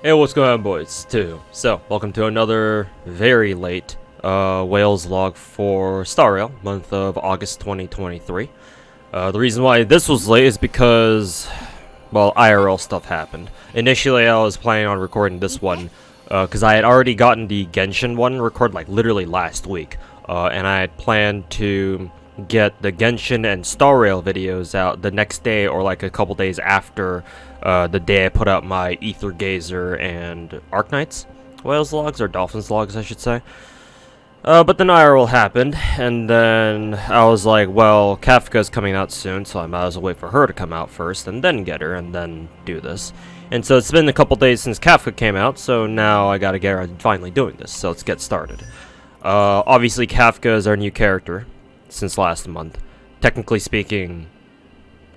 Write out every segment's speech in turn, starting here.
Hey, what's going on, boys? So, welcome to another very late Wales log for Star Rail, month of August 2023. The reason why this was late is because, well, IRL stuff happened. Initially, I was planning on recording this one because I had already gotten the Genshin one recorded like literally last week, and I had planned to get the Genshin and Star Rail videos out the next day or like a couple days after the day I put out my Ether Gazer and Arknights Whales logs, or Dolphins logs I should say. But then IRL happened, and then I was like, well, Kafka's coming out soon, so I might as well wait for her to come out first, and then get her, and then do this. And so it's been a couple days since Kafka came out, so now I gotta get around finally doing this, so let's get started. Obviously Kafka is our new character since last month. Technically speaking,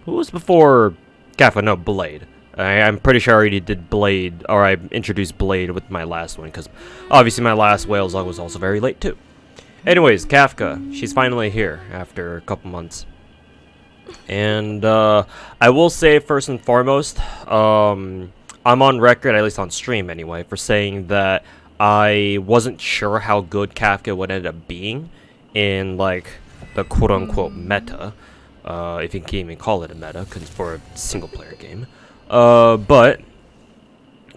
who was before Kafka? No, Blade. I'm pretty sure I already did Blade, or I introduced Blade with my last one, because obviously my last Wales log was also very late too. Anyways, Kafka, she's finally here after a couple months. And I will say first and foremost, I'm on record, at least on stream anyway, for saying that I wasn't sure how good Kafka would end up being in like the quote-unquote meta, if you can even call it a meta, cause for a single-player game. But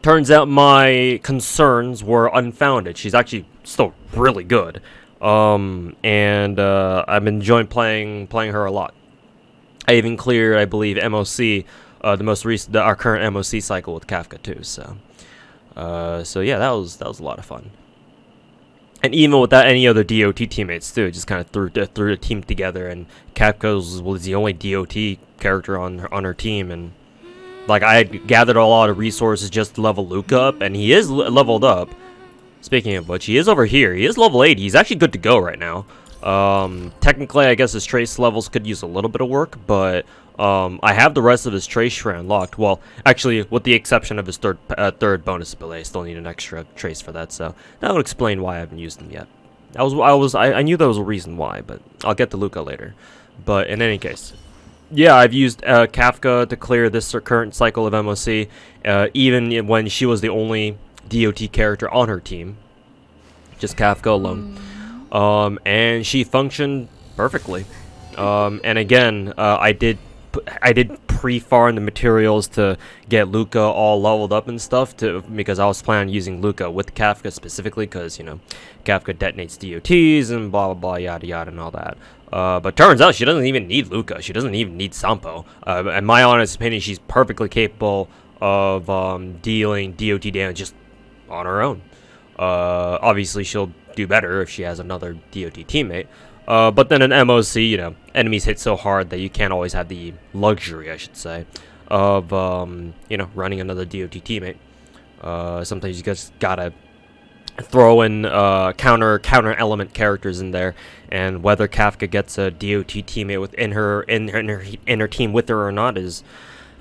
turns out my concerns were unfounded. She's actually still really good, and I'm enjoying playing her a lot. I even cleared, I believe, MOC, the most recent, our current MOC cycle with Kafka too. So yeah, that was a lot of fun. And even without any other DOT teammates too, just kind of threw the team together, and Kafka was the only DOT character on her team, and like I had gathered a lot of resources just to level Luka up, and he is leveled up. Speaking of which, he is over here. He is level 80. He's actually good to go right now. Technically, I guess his trace levels could use a little bit of work, but I have the rest of his trace shred unlocked. Well, actually, with the exception of his third bonus ability, I still need an extra trace for that. So that would explain why I haven't used him yet. I knew there was a reason why, but I'll get to Luka later. But in any case, yeah, I've used Kafka to clear this current cycle of MOC, even when she was the only DOT character on her team, just Kafka alone. And she functioned perfectly. And again, I did pre-farm the materials to get Luka all leveled up and stuff, because I was planning on using Luka with Kafka specifically, because, you know, Kafka detonates DOTs and blah blah blah, yada yada and all that. But turns out she doesn't even need Luka. She doesn't even need Sampo. In my honest opinion, she's perfectly capable of dealing DOT damage just on her own. Obviously, she'll do better if she has another DOT teammate. But then in MOC, you know, enemies hit so hard that you can't always have the luxury, I should say, of, you know, running another DOT teammate. Sometimes you just gotta throw in counter element characters in there, and whether Kafka gets a DOT teammate within her team with her or not is,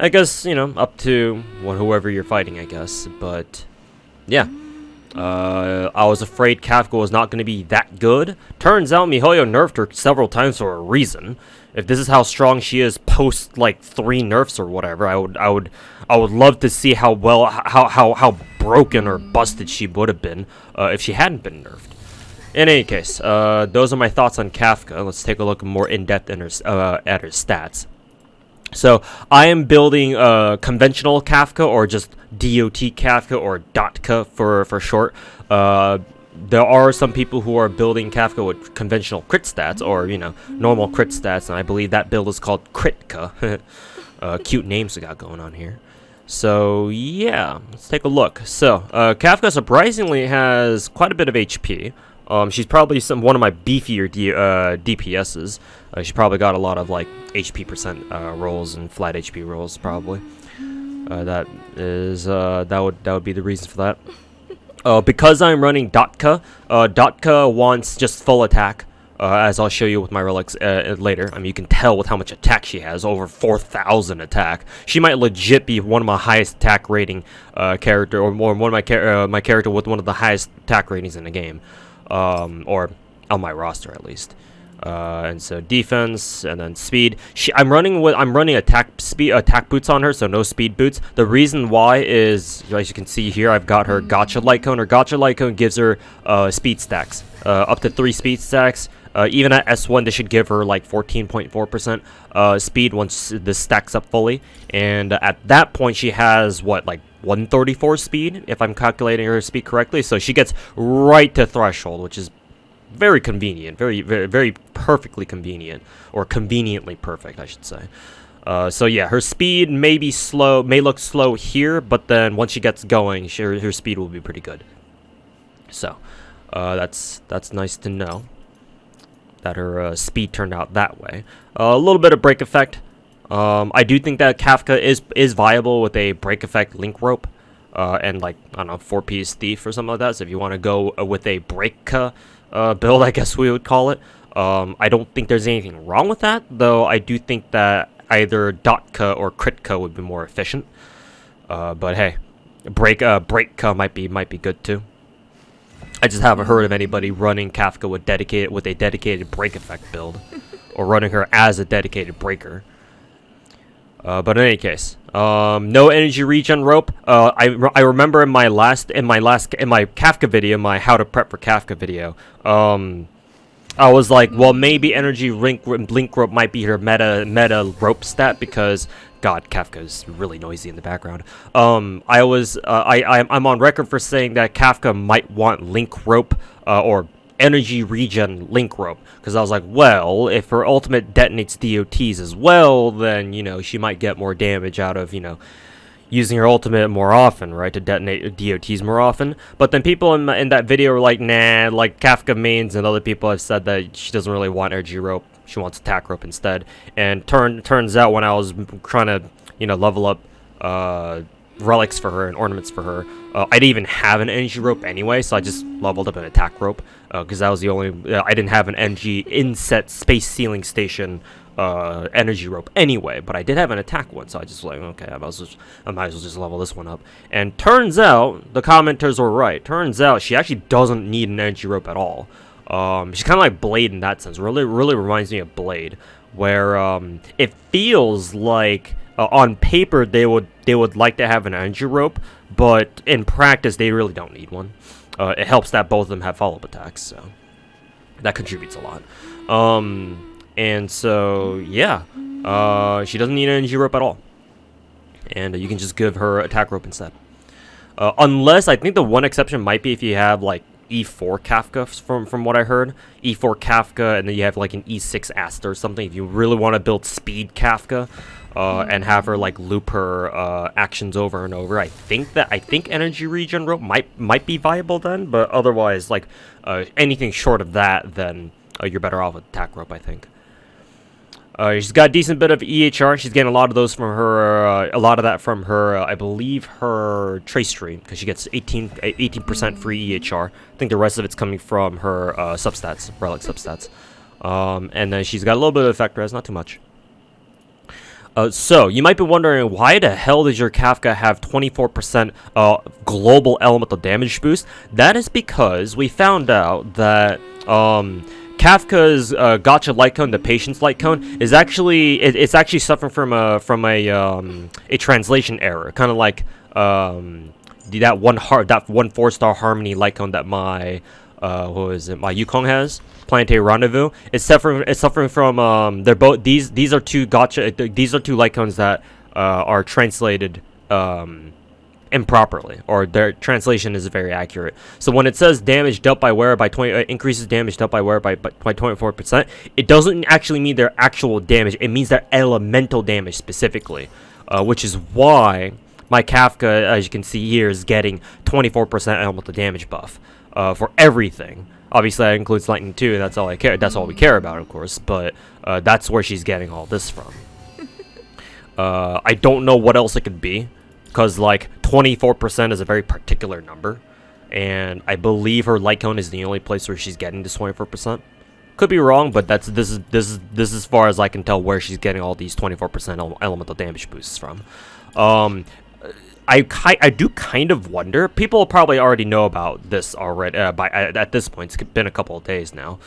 I guess, you know, up to whoever you're fighting, I guess. But yeah. I was afraid Kafka was not going to be that good. Turns out MiHoYo nerfed her several times for a reason. If this is how strong she is post like 3 nerfs or whatever, I would love to see how broken or busted she would have been if she hadn't been nerfed. In any case, those are my thoughts on Kafka. Let's take a look more in depth at her stats. So I am building conventional Kafka, or just DOT Kafka, or DOTKA for short. There are some people who are building Kafka with conventional crit stats, or, you know, normal crit stats, and I believe that build is called Kritka. Cute names we got going on here. So yeah, let's take a look. So Kafka surprisingly has quite a bit of HP. She's probably one of my beefier DPSs. She probably got a lot of like HP percent rolls and flat HP rolls probably. That would be the reason for that. Because I'm running DOTKA, DOTKA wants just full attack. As I'll show you with my relics later. I mean, you can tell with how much attack she has, over 4,000 attack. She might legit be one of my highest attack rating character, or one of my character with one of the highest attack ratings in the game. Or on my roster at least. And so defense and then speed. I'm running attack boots on her, so no speed boots. The reason why is, as you can see here, I've got her gacha light cone. Her gacha light cone gives her speed stacks, up to 3 speed stacks. Even at S1, this should give her like 14.4% speed once this stacks up fully. And at that point, she has what, like 134 speed, if I'm calculating her speed correctly. So she gets right to threshold, which is very convenient, very perfectly convenient, or conveniently perfect, I should say. So yeah, her speed may look slow here, but then once she gets going, her speed will be pretty good. So that's nice to know that her speed turned out that way. A little bit of break effect. I do think that Kafka is viable with a break effect link rope, and like, I don't know, 4-piece thief or something like that. So if you want to go with a break build, I guess we would call it. I don't think there's anything wrong with that, though. I do think that either Dotka or Kritka would be more efficient. But hey, break might be good too. I just haven't heard of anybody running Kafka with a dedicated break effect build, or running her as a dedicated breaker. But in any case, no energy regen rope. I remember in my Kafka video, my how to prep for Kafka video, I was like, well, maybe energy link rope might be her meta rope stat, because God, Kafka is really noisy in the background. I'm on record for saying that Kafka might want link rope, or energy regen link rope, because I was like, well, if her ultimate detonates DOTs as well, then, you know, she might get more damage out of, you know, using her ultimate more often, right, to detonate DOTs more often. But then people in that video were like, nah, like Kafka mains, and other people have said that she doesn't really want energy rope, she wants attack rope instead. And turns out when I was trying to, you know, level up relics for her and ornaments for her, I didn't even have an energy rope anyway, so I just leveled up an attack rope, because that was the only, I didn't have an energy inset space ceiling station energy rope anyway, but I did have an attack one, so I just like, okay, I might as well just level this one up. And turns out the commenters were right. Turns out she actually doesn't need an energy rope at all. She's kind of like Blade in that sense. Really reminds me of Blade, where it feels like on paper they would like to have an energy rope, but in practice they really don't need one. It helps that both of them have follow-up attacks, so that contributes a lot. And so yeah, she doesn't need an energy rope at all, and you can just give her attack rope instead. Unless, I think the one exception might be if you have like E4 Kafka, from what I heard. E4 Kafka, and then you have like an E6 Asta or something. If you really want to build speed Kafka, and have her like loop her actions over and over, I think energy regen rope might be viable then. But otherwise, like anything short of that, then you're better off with attack rope, I think. She's got a decent bit of EHR. She's getting a lot of those from her, I believe her trace stream, because she gets 18% free EHR. I think the rest of it's coming from her substats, relic substats. And then she's got a little bit of effect res, not too much. So you might be wondering, why the hell does your Kafka have 24% global elemental damage boost? That is because we found out that Kafka's gacha light cone, the patience light cone, is actually it's actually suffering from a translation error, kind of like that one 4-star harmony light cone that my my Yukong has, Planetary Rendezvous. It's suffering from they're both these are two light cones that are translated improperly, or their translation is very accurate. So when it says damage dealt by wearer by 20 increases damage dealt by wearer by 24%, it doesn't actually mean their actual damage. It means their elemental damage specifically, which is why my Kafka, as you can see here, is getting 24% elemental damage buff for everything. Obviously, that includes lightning too, and that's all I care. That's all we care about, of course. But that's where she's getting all this from. I don't know what else it could be, because like 24% is a very particular number, and I believe her light cone is the only place where she's getting this 24%. Could be wrong, but this is as far as I can tell where she's getting all these 24% elemental damage boosts from. I do kind of wonder. People probably already know about this already. At this point, it's been a couple of days now.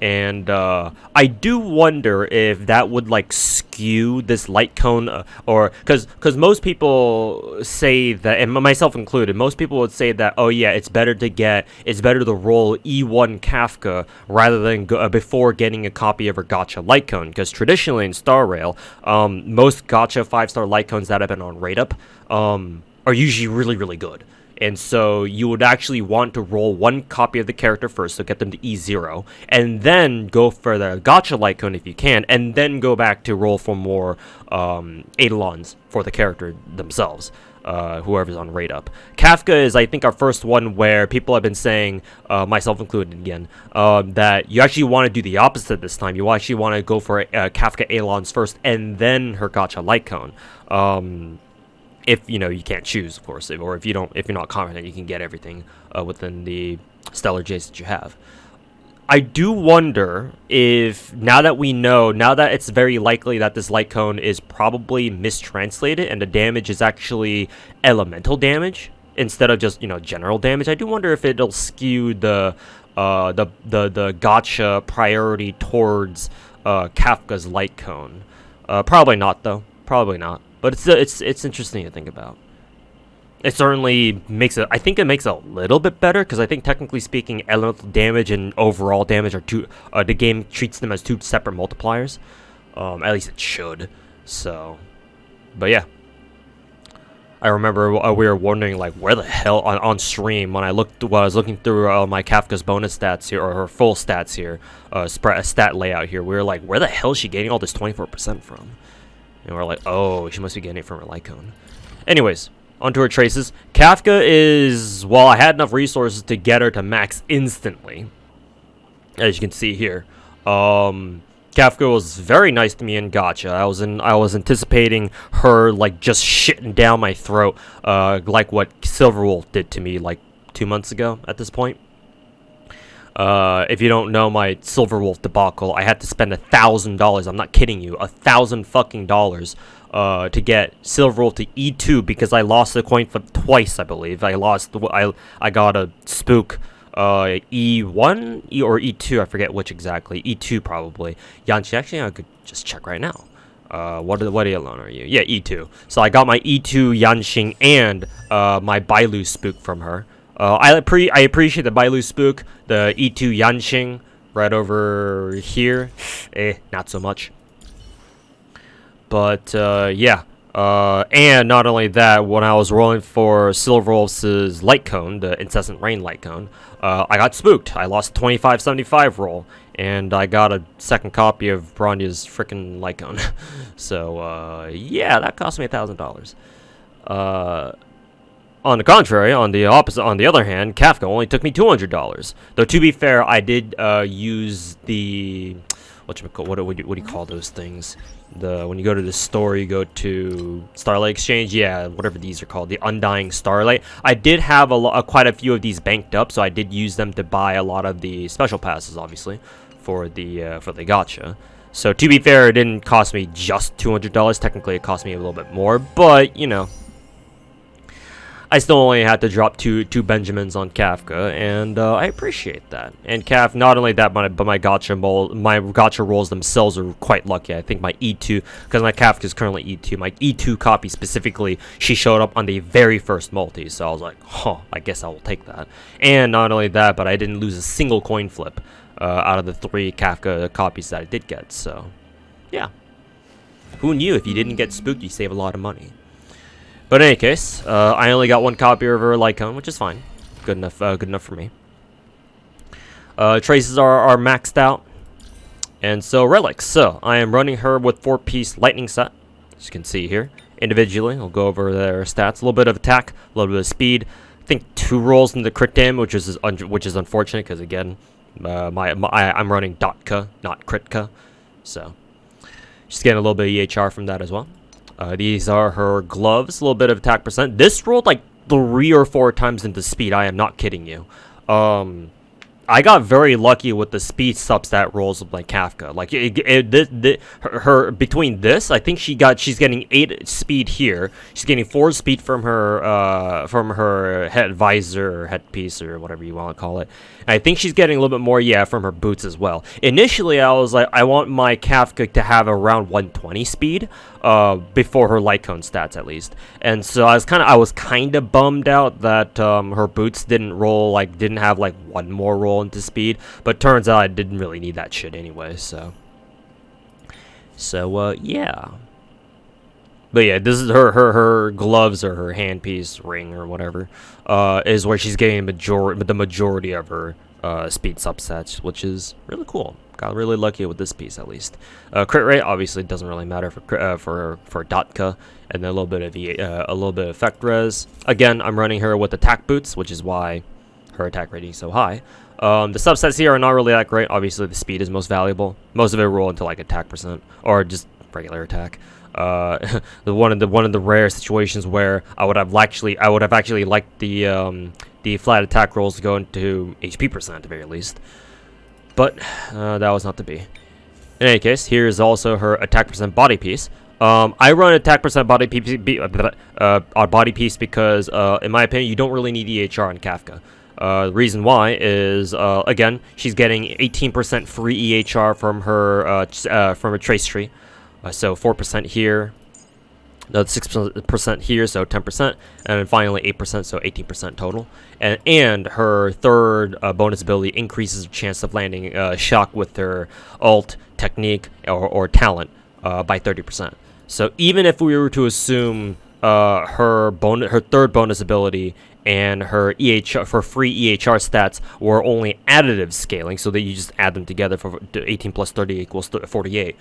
And I do wonder if that would like skew this light cone, or because most people say that, and myself included, most people would say that, oh yeah, it's better to roll E1 Kafka rather than before getting a copy of her gacha light cone, because traditionally in Star Rail, most gacha 5-star light cones that have been on rate up are usually really good. And so you would actually want to roll one copy of the character first, so get them to E0, and then go for the gacha light cone if you can, and then go back to roll for more eidolons for the character themselves, whoever's on rate up. Kafka is, I think, our first one where people have been saying, myself included again, that you actually want to do the opposite this time. You actually want to go for Kafka eidolons first, and then her gacha light cone. If you can't choose, of course, or if you're not confident you can get everything within the stellar J's that you have. I do wonder if now that it's very likely that this light cone is probably mistranslated and the damage is actually elemental damage instead of just general damage. I do wonder if it'll skew the gacha priority towards Kafka's light cone. Probably not, though. Probably not. But it's interesting to think about. It certainly makes it. I think it makes it a little bit better because I think technically speaking, elemental damage and overall damage are two. The game treats them as two separate multipliers. At least it should. So, but yeah. I remember we were wondering like where the hell on stream when I was looking through my Kafka's bonus stats here, or her full stats here, stat layout here. We were like, where the hell is she getting all this 24% from? And we're like, oh, she must be getting it from her light cone. Anyways, onto her traces. Kafka is, well, I had enough resources to get her to max instantly, as you can see here. Kafka was very nice to me in gacha. I was anticipating her like just shitting down my throat, like what Silverwolf did to me like 2 months ago at this point. If you don't know my Silverwolf debacle, I had to spend $1,000. I'm not kidding you, $1,000 fucking dollars to get Silverwolf to E2 because I lost the coin flip twice. I believe I got a spook E1 or E2. I forget which exactly. E2 probably. Yanchi, actually, I could just check right now. What eidolon are you? Yeah, E2. So I got my E2 Yanxing and my Bailu spook from her. I appreciate the Bailu spook, the E2 Yanxing right over here. Not so much. But yeah. And not only that, when I was rolling for Silverwolf's light cone, the incessant rain light cone, I got spooked. I lost 25-75 roll, and I got a second copy of Bronya's freaking light cone. So yeah, that cost me $1,000. On the contrary, on the other hand, Kafka only took me $200. Though to be fair, I did use the what do you call those things? When you go to the store, you go to Starlight Exchange. Yeah, whatever these are called, the Undying Starlight. I did have quite a few of these banked up, so I did use them to buy a lot of the special passes, obviously, for the gacha. So to be fair, it didn't cost me just $200. Technically, it cost me a little bit more, but I still only had to drop two Benjamins on Kafka, and I appreciate that. And not only that, but my gacha rolls themselves are quite lucky. I think my E2, because my Kafka is currently E2, my E2 copy specifically, she showed up on the very first multi, so I was like, I guess I will take that. And not only that, but I didn't lose a single coin flip out of the 3 Kafka copies that I did get, so yeah. Who knew if you didn't get spooked, you save a lot of money. But in any case, I only got one copy of her light cone, which is fine. Good enough for me. Traces are maxed out. And so relics. So I am running her with 4-piece lightning set, as you can see here. Individually, I'll go over their stats. A little bit of attack, a little bit of speed. I think 2 rolls into crit damage, which is unfortunate because again, I'm running Dotka, not Kritka. So she's getting a little bit of EHR from that as well. These are her gloves, a little bit of attack percent. This rolled like 3 or 4 times into speed. I am not kidding you. I got very lucky with the speed substat rolls of like Kafka. Like her between this, I think she's getting 8 speed here. She's getting 4 speed from her head visor or headpiece or whatever you want to call it. And I think she's getting a little bit more, yeah, from her boots as well. Initially, I was like, I want my Kafka to have around 120 speed, before her light cone stats at least. And so I was kind of bummed out that her boots didn't have like one more roll into speed, but turns out I didn't really need that shit anyway. So yeah. But yeah, this is her gloves or her handpiece ring or whatever, is where she's getting the majority of her speed subsets, which is really cool. Got really lucky with this piece at least. Crit rate obviously doesn't really matter for Datka, and then a little bit of effect res. Again, I'm running her with attack boots, which is why her attack rating is so high. The subsets here are not really that great. Obviously, the speed is most valuable. Most of it roll into like attack percent or just regular attack. One of the rare situations where I would have actually liked the flat attack rolls to go into HP percent at the very least. But that was not to be. In any case, here is also her attack percent body piece. I run attack percent body piece because, in my opinion, you don't really need EHR on Kafka. The reason why is, again, she's getting 18% free EHR from her trace tree. So 4% here, 6% here, so 10%, and then finally 8%, so 18% total. And her third bonus ability increases her chance of landing shock with her ult, technique, or talent by 30%. So even if we were to assume her third bonus ability and her free EHR stats were only additive scaling, so that you just add them together for 18 plus 30 equals 48,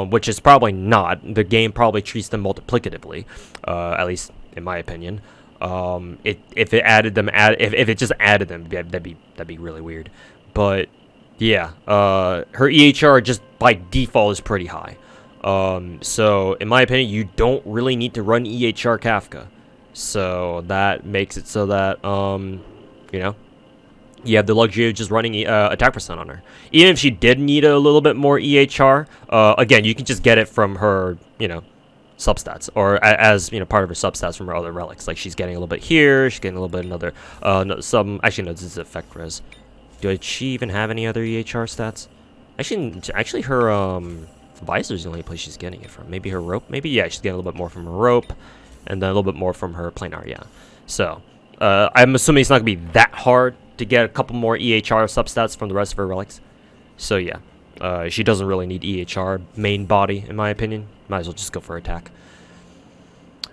which is probably not. The game probably treats them multiplicatively, at least in my opinion. If it just added them, that'd be really weird. But yeah, her EHR just by default is pretty high. So in my opinion, you don't really need to run EHR Kafka. So that makes it so that, you know, you have the luxury of just running attack percent on her. Even if she did need a little bit more EHR, again, you can just get it from her, you know, substats, or as, you know, part of her substats from her other relics. Like, she's getting a little bit here, she's getting a little bit another, actually, no, this is effect res. Did she even have any other EHR stats? Actually, her, visor is the only place she's getting it from. Maybe her rope, maybe? Yeah, she's getting a little bit more from her rope. And then a little bit more from her planar, yeah. So, I'm assuming it's not going to be that hard to get a couple more EHR substats from the rest of her relics. So, yeah. She doesn't really need EHR main body, in my opinion. Might as well just go for attack.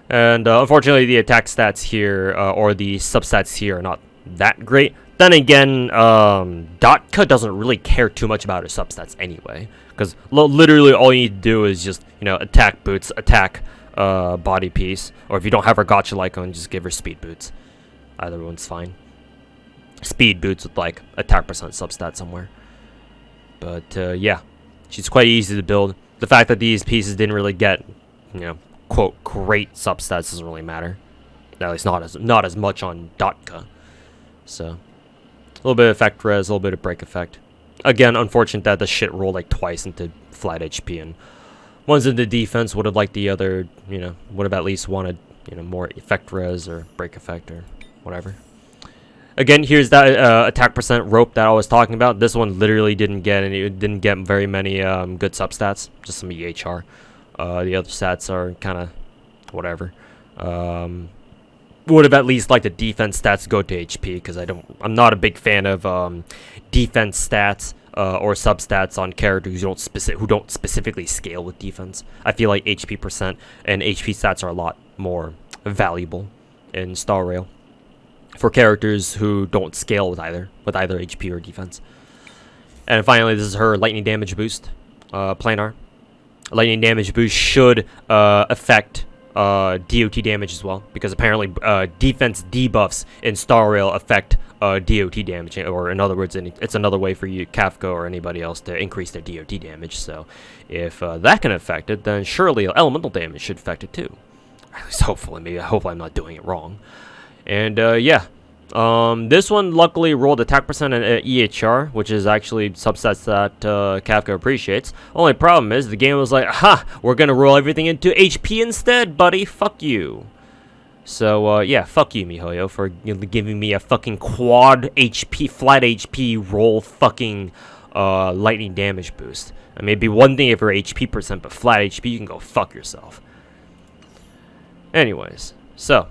And, unfortunately, the attack stats here, or the substats here, are not that great. Then again, Datka doesn't really care too much about her substats anyway. Because literally all you need to do is just, you know, attack boots, attack body piece, or if you don't have her gacha icon, just give her speed boots. Either one's fine. Speed boots with like attack percent substat somewhere. But yeah, she's quite easy to build. The fact that these pieces didn't really get, you know, quote great substats doesn't really matter. At least not as much on Datka. So a little bit of effect res, a little bit of break effect. Again, unfortunate that the shit rolled like twice into flat HP, and ones in the defense would have liked the other, you know, would have at least wanted, you know, more effect res or break effect or whatever. Again, here's that attack percent rope that I was talking about. This one literally didn't get very many good substats, just some EHR. The other stats are kind of whatever. Would have at least liked the defense stats to go to HP, because I'm not a big fan of defense stats or substats on characters who don't specifically scale with defense. I feel like HP percent and HP stats are a lot more valuable in Star Rail for characters who don't scale with either HP or defense. And finally, this is her lightning damage boost, planar. Lightning damage boost should affect DOT damage as well, because apparently defense debuffs in Star Rail affect DOT damage, or in other words, it's another way for you, Kafka or anybody else, to increase their DOT damage. So if that can affect it, then surely elemental damage should affect it too. At least hopefully, hopefully I'm not doing it wrong. And yeah, This one luckily rolled attack percent and EHR, which is actually subsets that Kafka appreciates. Only problem is the game was like, ha, we're gonna roll everything into HP instead, buddy. Fuck you. So yeah, fuck you, MiHoYo, for giving me a fucking quad HP, flat HP roll fucking lightning damage boost. I mean, it'd be one thing if you're HP percent, but flat HP, you can go fuck yourself. Anyways, so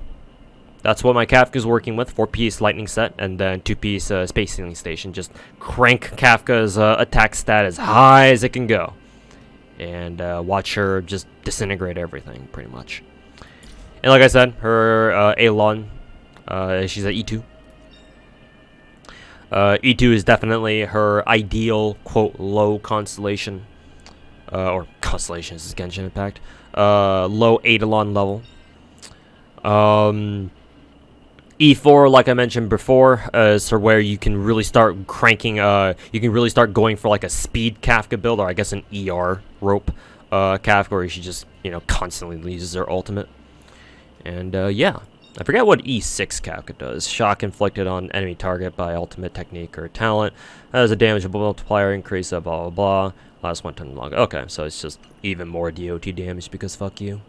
that's what my Kafka's working with. 4-piece lightning set and then 2-piece space healing station. Just crank Kafka's attack stat as high as it can go. And watch her just disintegrate everything, pretty much. And like I said, her eidolon, she's at E2. E2 is definitely her ideal, quote, low constellation. Or constellation, this is Genshin Impact. Low eidolon level. E4, like I mentioned before, is for where you can really start cranking, you can really start going for like a speed Kafka build, or I guess an ER rope Kafka, where she just, you know, constantly uses her ultimate. And yeah, I forget what E6 Kafka does. Shock inflicted on enemy target by ultimate technique or talent. Has a damage multiplier increase of blah blah blah. Last one turn long. Okay, so it's just even more DOT damage because fuck you.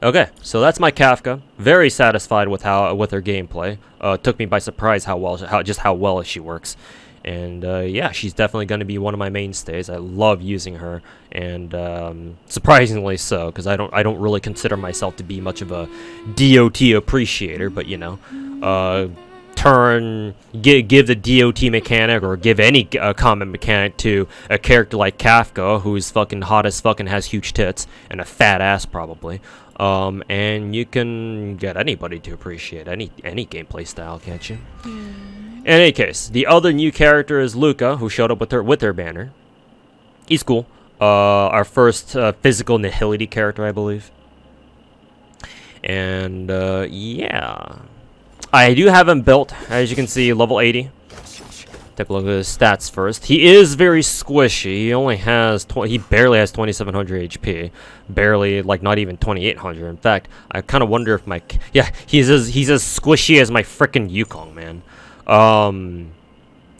Okay, so that's my Kafka. Very satisfied with her gameplay. Took me by surprise how well she works. And yeah, she's definitely going to be one of my mainstays. I love using her, and surprisingly so, because I don't really consider myself to be much of a DOT appreciator. But you know, give the DOT mechanic, or give any common mechanic to a character like Kafka, who's fucking hot as fucking, has huge tits and a fat ass probably. And you can get anybody to appreciate any gameplay style, can't you? In any case, the other new character is Luka, who showed up with her banner. He's cool. Our first physical nihility character, I believe. And yeah, I do have him built, as you can see, level 80. Take a look at his stats first. He is very squishy. He only has he barely has 2,700 HP. Barely, like, not even 2,800. In fact, I kind of wonder if my he's as squishy as my frickin' Yukong, man.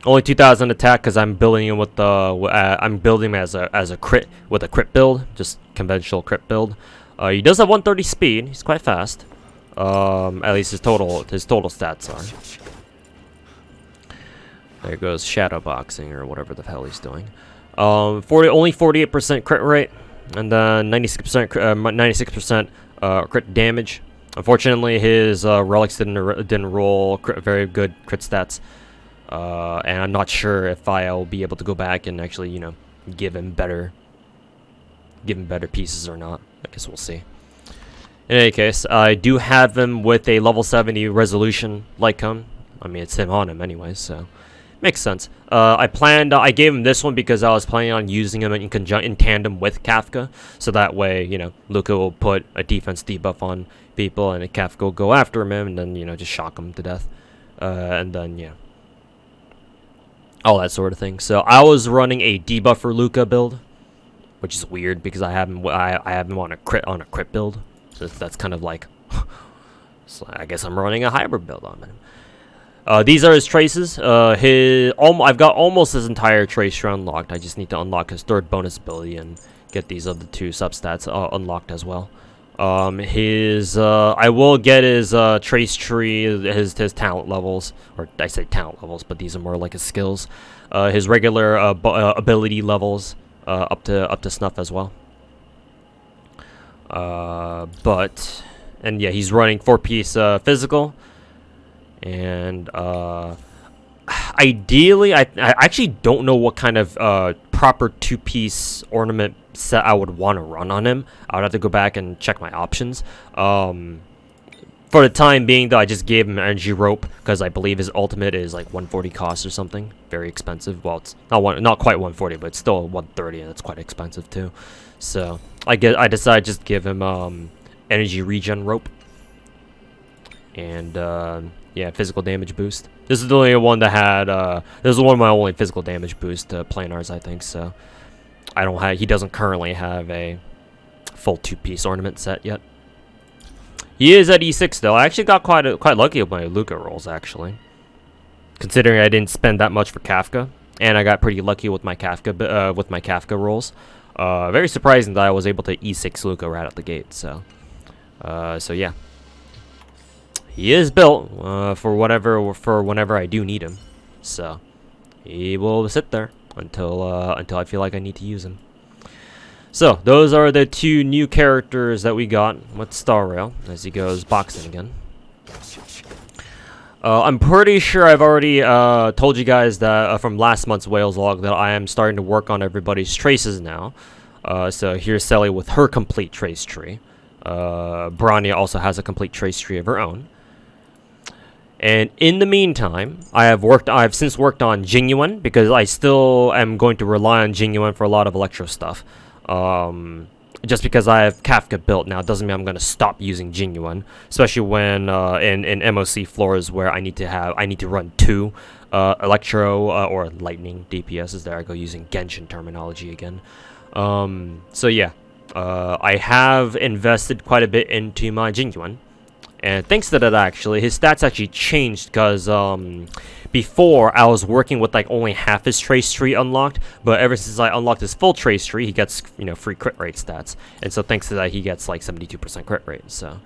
Only 2,000 attack because I'm building him with the I'm building him as a crit with a crit build, just conventional crit build. He does have 130 speed. He's quite fast. At least his total stats are. There goes shadow boxing or whatever the hell he's doing. Only 48% crit rate, and then 96% crit damage. Unfortunately, his relics didn't roll very good crit stats, and I'm not sure if I'll be able to go back and actually, you know, give him better pieces or not. I guess we'll see. In any case, I do have him with a level 70 resolution Lycon. I mean, it's him on him anyway, so makes sense. I gave him this one because I was planning on using him in tandem with Kafka, so that way, you know, Luka will put a defense debuff on people, and Kafka will go after him, and then, you know, just shock him to death, and then, yeah, all that sort of thing. So I was running a debuff for Luka build, which is weird because I have him on a crit build, so that's kind of like, so I guess I'm running a hybrid build on him. These are his traces. I've got almost his entire trace tree unlocked. I just need to unlock his third bonus ability and get these other two substats unlocked as well. I will get his trace tree, his talent levels, or I say talent levels, but these are more like his skills. His regular ability levels up to snuff as well. And yeah, he's running 4-piece physical. And ideally, I actually don't know what kind of proper 2-piece ornament set I would want to run on him. I would have to go back and check my options. For the time being, though, I just gave him energy rope because I believe his ultimate is like 140 cost or something. Very expensive. Well, it's not quite 140, but it's still 130, and it's quite expensive too. So I decided just give him energy regen rope. And yeah, physical damage boost. This is the only one that had this is one of my only physical damage boost planars, I think. So he doesn't currently have a full 2-piece ornament set yet. He is at E6 though. I actually got quite lucky with my Luka rolls actually. considering I didn't spend that much for Kafka, and I got pretty lucky with my Kafka rolls. Very surprising that I was able to E6 Luka right out the gate. So yeah, he is built for whenever I do need him. So he will sit there until I feel like I need to use him. So those are the two new characters that we got with Star Rail as he goes boxing again. I'm pretty sure I've already told you guys that from last month's Wales log that I am starting to work on everybody's traces now. So here's Sally with her complete trace tree. Branya also has a complete trace tree of her own. And in the meantime, I've since worked on Genuine because I still am going to rely on Genuine for a lot of Electro stuff. Just because I have Kafka built now doesn't mean I'm going to stop using Genuine, especially when in MOC floors where I need to run 2 Electro or Lightning DPSs. There I go using Genshin terminology again. So yeah, I have invested quite a bit into my Genuine, and thanks to that actually, his stats actually changed because before I was working with like only half his trace tree unlocked, but ever since I unlocked his full trace tree, he gets free crit rate stats, and so thanks to that he gets like 72% crit rate. So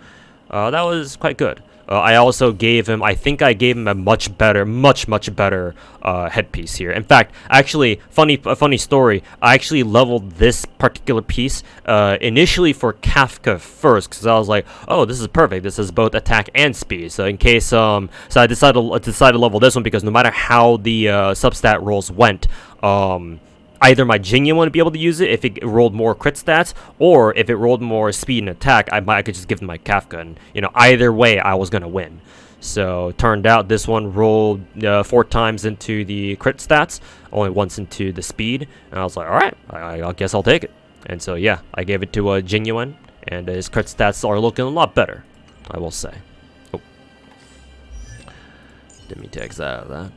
that was quite good. I also gave him, I think I gave him a much better headpiece here. In fact, actually, a funny story, I actually leveled this particular piece initially for Kafka first, because I was like, oh, this is perfect. This is both attack and speed. So in case, so I decided to level this one because no matter how the substat rolls went, either my Genuine would be able to use it if it rolled more crit stats, or if it rolled more speed and attack, I could just give them my Kafka, and either way I was gonna win. So turned out this one rolled 4 times into the crit stats, only once into the speed, and I was like, all right, I guess I'll take it. And so yeah, I gave it to a Genuine, and his crit stats are looking a lot better, I will say. Oh, didn't mean to exit out of that.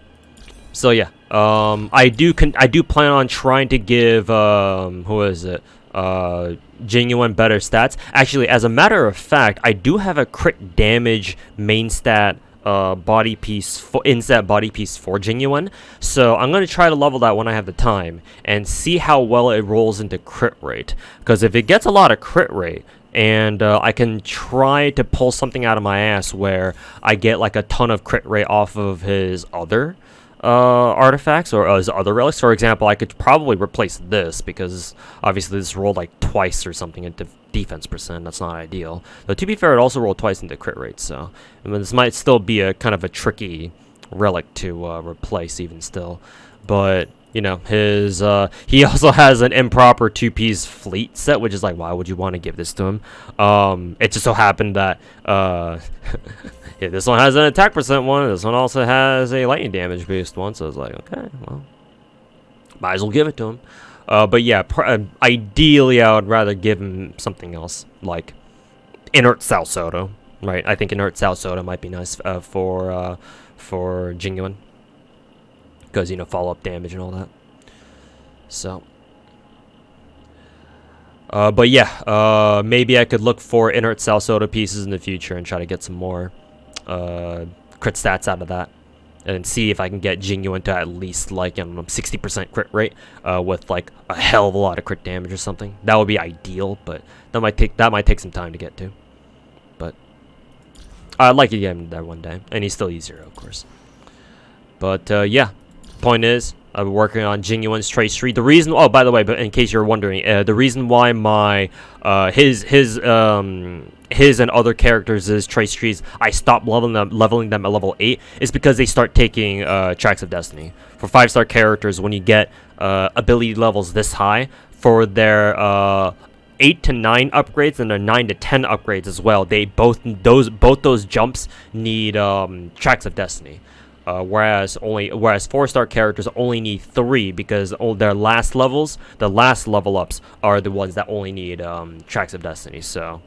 So yeah, I do plan on trying to give Genuine better stats. Actually, as a matter of fact, I do have a crit damage main stat body piece for Genuine. So I'm gonna try to level that when I have the time and see how well it rolls into crit rate. Because if it gets a lot of crit rate, and I can try to pull something out of my ass where I get like a ton of crit rate off of his other artifacts or his other relics. For example, I could probably replace this because obviously this rolled like twice or something into defense percent. That's not ideal. Though to be fair, it also rolled twice into crit rate, so this might still be a kind of a tricky relic to replace even still. But his he also has an improper 2-piece fleet set, which is like, why would you want to give this to him? It just so happened that yeah, this one has an attack percent one. This one also has a lightning damage based one. So I was like, okay, well, might as well give it to him. But yeah, ideally I would rather give him something else like inert Salsodo, right? I think inert Salsodo might be nice for Genuine because follow-up damage and all that. So but yeah, maybe I could look for inert Salsoda pieces in the future and try to get some more crit stats out of that, and see if I can get Genuine to at least like 60% crit rate with like a hell of a lot of crit damage or something. That would be ideal, but that might take some time to get to. But I'd like to get him there one day, and he's still easier, of course. But yeah, point is, I'm working on Genuine's trace tree. The reason, oh, by the way, but in case you're wondering, the reason why my his and other characters' trace trees, I stopped leveling them at level 8, is because they start taking Tracks of Destiny. For 5-star characters, when you get ability levels this high, for their 8 to 9 upgrades and their 9 to 10 upgrades as well, they both those jumps need Tracks of Destiny. Whereas 4-star characters only need 3 because their last levels, the last level ups, are the ones that only need Tracks of Destiny. So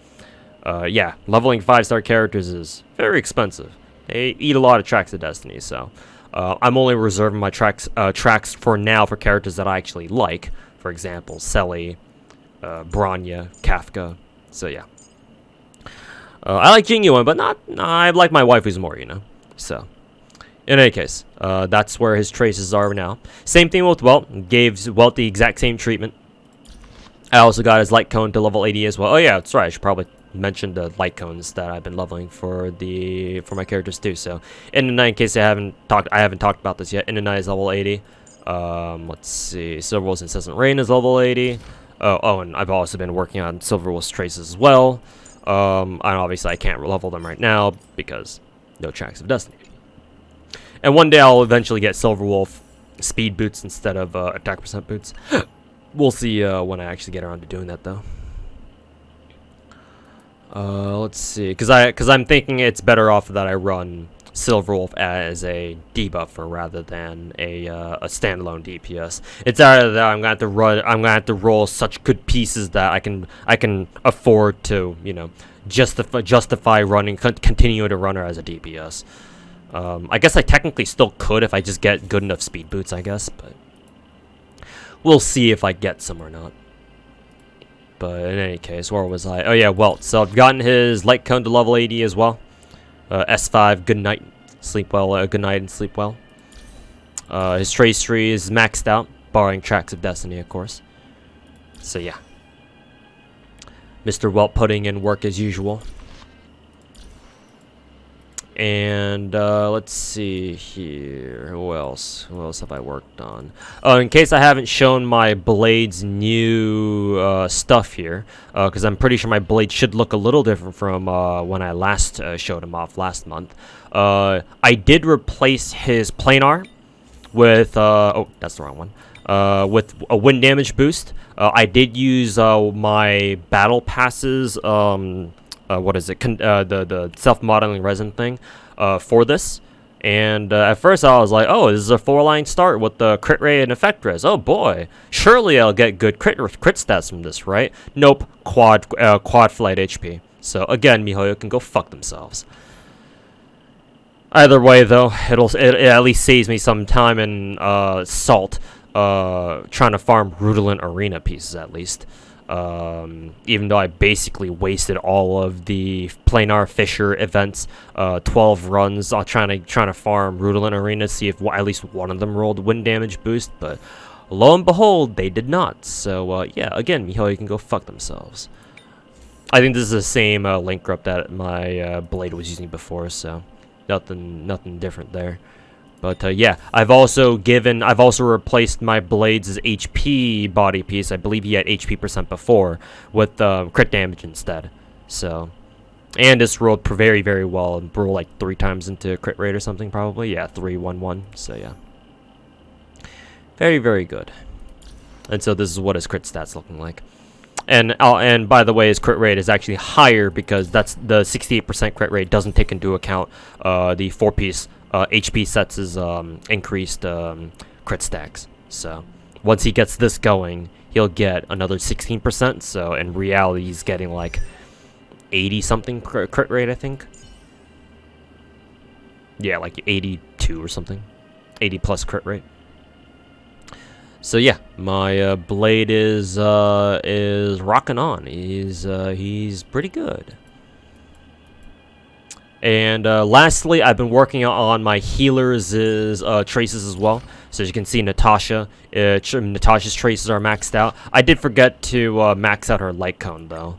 yeah, leveling 5-star characters is very expensive. They eat a lot of Tracks of Destiny. So I'm only reserving my tracks for now for characters that I actually like. For example, Selly, Branya, Kafka. So yeah, I like Genuine, but I like my waifus more, So In any case, that's where his traces are now. Same thing with Welt. Gave Welt the exact same treatment. I also got his light cone to level 80 as well. Oh yeah, that's right. I should probably mention the light cones that I've been leveling for my characters too. So in the night, in case I haven't talked about this yet. In the night is level 80. Let's see. Silverwolf's Incessant Rain is level 80. Oh, and I've also been working on Silverwolf's traces as well. And obviously I can't level them right now because no tracks of destiny. And one day I'll eventually get Silverwolf speed boots instead of attack percent boots. We'll see when I actually get around to doing that though. Let's see, because I'm thinking it's better off that I run Silverwolf as a debuffer rather than a standalone DPS. It's either that I'm gonna have to roll such good pieces that I can afford to, you know, justify running, continue to run her as a DPS. I guess I technically still could if I just get good enough speed boots, I guess, but we'll see if I get some or not. But in any case, where was I? Oh yeah, Welt. So I've gotten his light cone to level 80 as well. S5, good night, sleep well. Good night and sleep well. His trace tree is maxed out, barring tracks of destiny, of course. So yeah, Mr. Welt putting in work as usual. And let's see here. Who else? Who else have I worked on? In case I haven't shown my blades new stuff here, because I'm pretty sure my blade should look a little different from when I last showed him off last month. I did replace his planar with oh, that's the wrong one. With a wind damage boost. I did use my battle passes. What is it? The self-modeling resin thing for this. And at first I was like, oh, this is a 4-line start with the crit rate and effect res. Oh boy, surely I'll get good crit stats from this, right? Nope, quad flight HP. So again, MiHoYo can go fuck themselves. Either way though, it at least saves me some time and salt trying to farm Rudolent Arena pieces at least. Even though I basically wasted all of the planar Fisher events, 12 runs, trying to farm Rudolent Arena, see if at least one of them rolled wind damage boost, but lo and behold, they did not. So yeah, again, MiHoYo can go fuck themselves. I think this is the same link grip that my blade was using before, so nothing different there. But yeah, I've also replaced my blades' HP body piece. I believe he had HP percent before with crit damage instead. So, and this rolled very, very well and rolled like 3 times into crit rate or something probably. Yeah, 3-1-1. So yeah, very, very good. And so this is what his crit stats looking like. And by the way, his crit rate is actually higher because that's the 68% crit rate doesn't take into account the 4-piece HP sets his increased crit stacks. So once he gets this going, he'll get another 16%. So in reality, he's getting like 80 something crit rate, I think. Yeah, like 82 or something, 80 plus crit rate. So yeah, my blade is rocking on. He's pretty good. And lastly, I've been working on my healers' traces as well. So as you can see, Natasha's traces are maxed out. I did forget to max out her light cone though.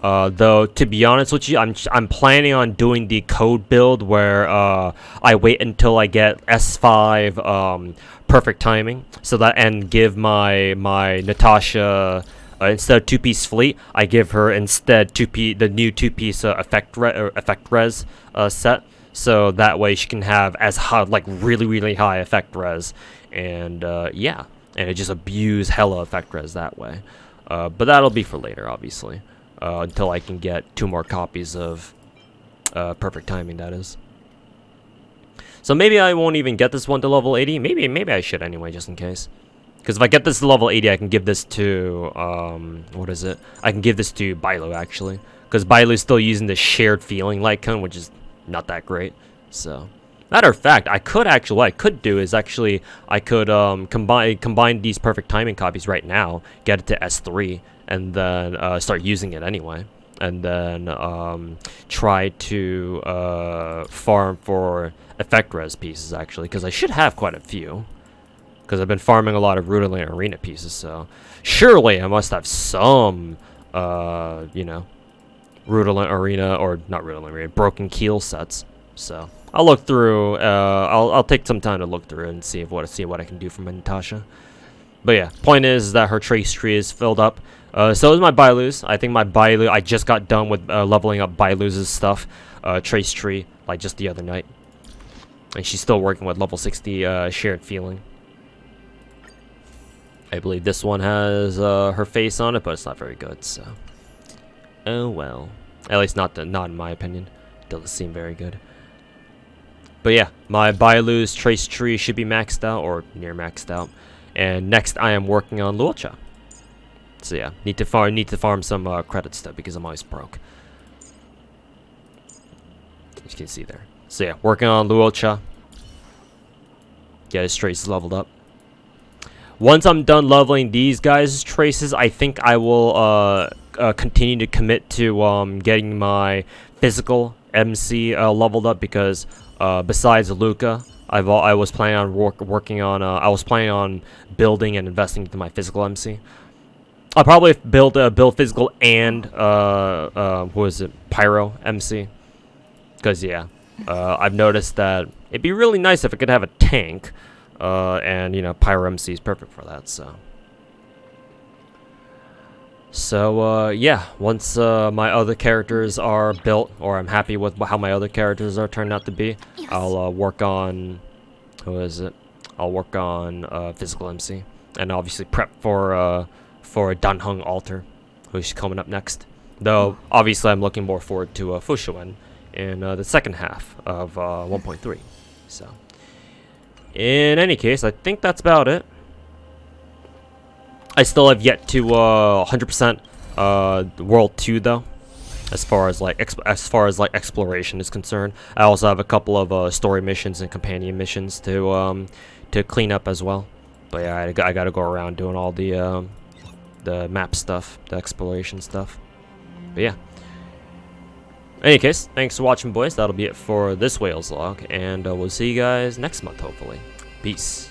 Though to be honest with you, I'm planning on doing the code build where I wait until I get S5 perfect timing, so that and give my Natasha. Instead of 2-piece fleet, I give her instead the new 2-piece effect res set, so that way she can have as high, like really high effect res, and yeah, and it just abuse hella effect res that way. But that'll be for later, obviously, until I can get 2 more copies of perfect timing. That is. So maybe I won't even get this one to level 80. Maybe I should anyway, just in case. Because if I get this to level 80, I can give this to, what is it? I can give this to Bailu, actually. Because Bailu's still using the shared feeling light cone, which is not that great. So, matter of fact, what I could do is actually, I could combine these perfect timing copies right now, get it to S3, and then start using it anyway. and then try to farm for effect res pieces, actually, because I should have quite a few, because I've been farming a lot of Relic arena pieces, so surely I must have some you know, Rudolent Arena, or not Rudolent Arena, Broken Keel sets. So I'll look through. I'll take some time to look through and see what I can do for my Natasha. But yeah, point is that her trace tree is filled up. So is my Bailu's. I think my Bailu. I just got done with leveling up Bailu's stuff, trace tree, like just the other night, and she's still working with level 60 shared feeling. I believe this one has her face on it, but it's not very good, so oh well. At least not in my opinion. Doesn't seem very good. But yeah, my Bailu's trace tree should be maxed out, or near maxed out. And next I am working on Lucha. So yeah, need to farm some credits though, because I'm always broke. As you can see there. So yeah, working on Lucha. Get his traces leveled up. Once I'm done leveling these guys' traces, I think I will continue to commit to getting my physical MC leveled up, because besides Luka, I was planning on working on I was planning on building and investing into my physical MC. I'll probably build physical and what is it, Pyro MC, because yeah, I've noticed that it'd be really nice if I could have a tank. And you know, Pyro MC is perfect for that. So yeah, once my other characters are built, or I'm happy with how my other characters are turned out to be, I'll work on I'll work on physical MC, and obviously prep for Danheng Altar, who's coming up next. Though obviously I'm looking more forward to Fushuen in the second half of 1.3. So. In any case, I think that's about it. I still have yet to 100% World 2 though, as far as like exploration is concerned. I also have a couple of story missions and companion missions to clean up as well. But yeah, I gotta go around doing all the map stuff, the exploration stuff. But yeah. In any case, thanks for watching, boys. That'll be it for this Wales log, and we'll see you guys next month, hopefully. Peace.